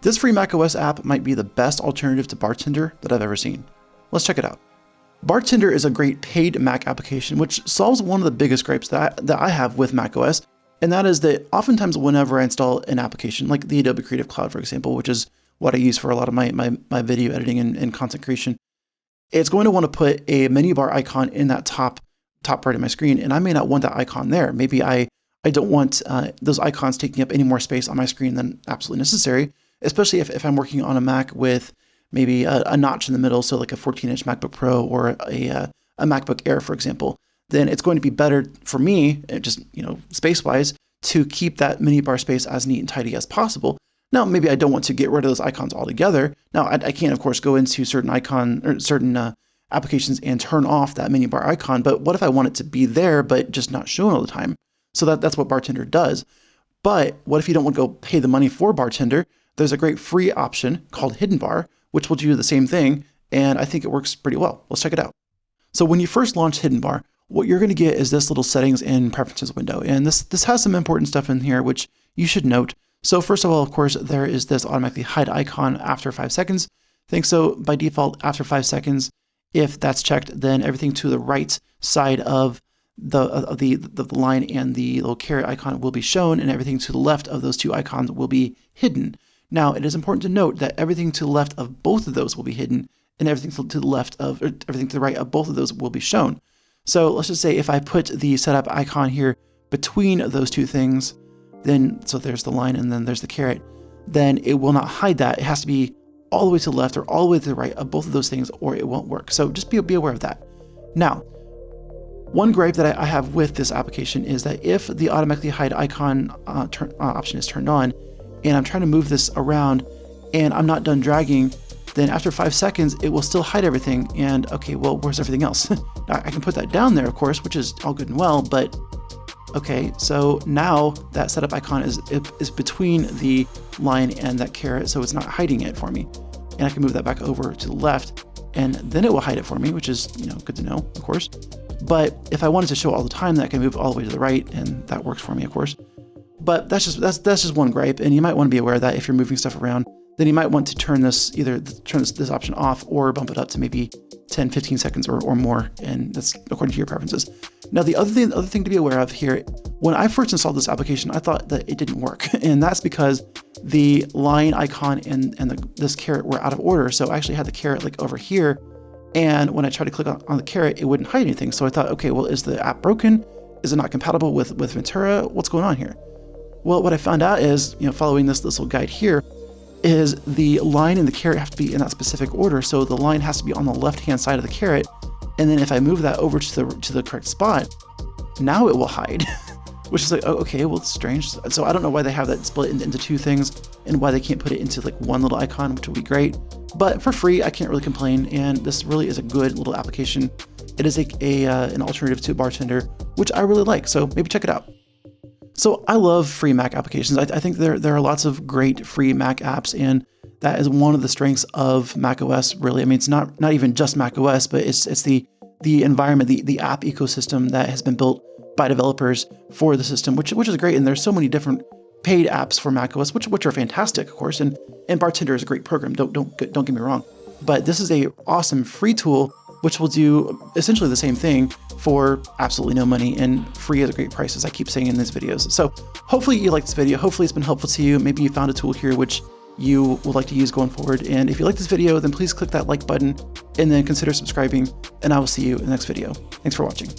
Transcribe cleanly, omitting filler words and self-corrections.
This free macOS app might be the best alternative to Bartender that I've ever seen. Let's check it out. Bartender is a great paid Mac application which solves one of the biggest gripes that I have with macOS, and that is that oftentimes whenever I install an application, like the Adobe Creative Cloud, for example, which is what I use for a lot of my video editing and content creation, it's going to want to put a menu bar icon in that top part of my screen, and I may not want that icon there. Maybe I don't want those icons taking up any more space on my screen than absolutely necessary, especially if I'm working on a Mac with maybe a notch in the middle, so like a 14-inch MacBook Pro or a MacBook Air, for example. Then it's going to be better for me, just space-wise, to keep that menu bar space as neat and tidy as possible. Now, maybe I don't want to get rid of those icons altogether. Now, I can, of course, go into certain applications and turn off that menu bar icon, but what if I want it to be there, but just not shown all the time? So that's what Bartender does. But what if you don't want to go pay the money for Bartender? There's a great free option called Hidden Bar, which will do the same thing, and I think it works pretty well. Let's check it out. So when you first launch Hidden Bar, what you're going to get is this little settings and preferences window, and this has some important stuff in here which you should note. So first of all, of course, there is this automatically hide icon after 5 seconds. I think so by default after 5 seconds. If that's checked, then everything to the right side of the line and the little caret icon will be shown, and everything to the left of those two icons will be hidden. Now, it is important to note that everything to the left of both of those will be hidden, and everything to the right of both of those will be shown. So let's just say if I put the setup icon here between those two things, then so there's the line and then there's the caret, then it will not hide that. It has to be all the way to the left or all the way to the right of both of those things, or it won't work. So just be aware of that. Now, one gripe that I have with this application is that if the automatically hide icon option is turned on, and I'm trying to move this around and I'm not done dragging, then after 5 seconds, it will still hide everything. And okay, well, where's everything else? Now, I can put that down there, of course, which is all good and well, but okay, so now that setup icon is between the line and that caret, so it's not hiding it for me. And I can move that back over to the left, and then it will hide it for me, which is good to know, of course. But if I wanted to show all the time, that I can move all the way to the right, and that works for me, of course. But that's just one gripe, and you might want to be aware of that if you're moving stuff around. Then you might want to turn this option off or bump it up to maybe 10, 15 seconds or more, and that's according to your preferences. Now, the other thing to be aware of here, when I first installed this application, I thought that it didn't work, and that's because the line icon and this caret were out of order. So I actually had the caret like over here, and when I tried to click on the caret, it wouldn't hide anything. So I thought, okay, well, is the app broken? Is it not compatible with Ventura? What's going on here? Well, what I found out is, following this little guide here, is the line and the caret have to be in that specific order. So the line has to be on the left-hand side of the caret, and then if I move that over to the correct spot, now it will hide, which is like, oh, okay, well, it's strange. So I don't know why they have that split into two things and why they can't put it into like one little icon, which would be great. But for free, I can't really complain, and this really is a good little application. It is an alternative to Bartender, which I really like, so maybe check it out. So I love free Mac applications. I think there are lots of great free Mac apps, and that is one of the strengths of macOS, really. I mean, it's not even just macOS, but it's the environment, the app ecosystem that has been built by developers for the system, which is great. And there's so many different paid apps for macOS, which are fantastic, of course. And Bartender is a great program. Don't get me wrong, but this is a awesome free tool which will do essentially the same thing for absolutely no money and free at a great price, as I keep saying in these videos. So hopefully you liked this video. Hopefully it's been helpful to you. Maybe you found a tool here which you would like to use going forward. And if you like this video, then please click that like button and then consider subscribing, and I will see you in the next video. Thanks for watching.